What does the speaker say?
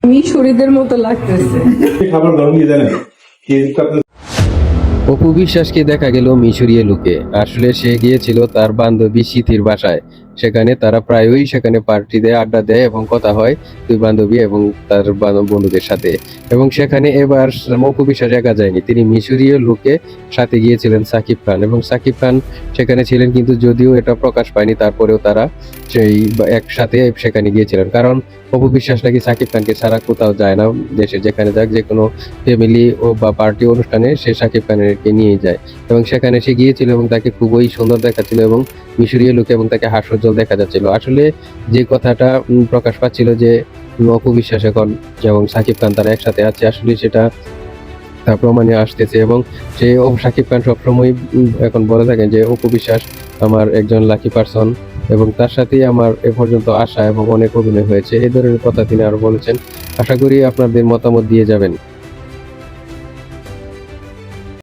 মিশরীদের মতো লাগতেছে। খাবার গরম দিয়ে জানেন অপু বিশ্বাসকে দেখা গেল মিশরীয় লুকে। আসলে সে গিয়েছিল তার বান্ধবী সিথির বাসায়। সেখানে তারা প্রায়ই সেখানে পার্টি দেয়, আড্ডা দেয় এবং কথা হয় দুই বান্ধবী এবং তার বন্ধুদের সাথে। এবং সেখানে এবার অপু বিশ্বাস একা যায়নি, তিনি মিশরীয় লুকে সাথে গিয়েছিলেন সাকিব খান, এবং সাকিব খান সেখানে ছিলেন, কিন্তু যদিও এটা প্রকাশ পায়নি তারপরেও তারা সেই একসাথে সেখানে গিয়েছিলেন। কারণ অপু বিশ্বাস নাকি সাকিব খানকে ছাড়া কোথাও যায় না, দেশে যেখানে যাক, যে কোনো ফ্যামিলি ও বা পার্টি অনুষ্ঠানে সে সাকিব খানকে নিয়ে যায়। এবং সেখানে সে গিয়েছিল এবং তাকে খুবই সুন্দর দেখাচ্ছিল এবং মিশরীয় লুকে, এবং তাকে হাস্যোজ্জ্বল দেখা যাচ্ছিল। আসলে যে কথাটা প্রকাশ পাচ্ছিল যে অপু বিশ্বাস এখন এবং সাকিব খান তারা একসাথে আছে, আসলে সেটা তার প্রমাণে আসতেছে। এবং সে সাকিব খান সবসময় এখন বলে থাকেন যে অপু বিশ্বাস আমার একজন লাকি পার্সন, এবং তার সাথেই আমার এ পর্যন্ত আসা এবং অনেক অভিনয় হয়েছে, এই ধরনের কথা তিনি আরো বলেছেন। আশা করি আপনাদের মতামত দিয়ে যাবেন।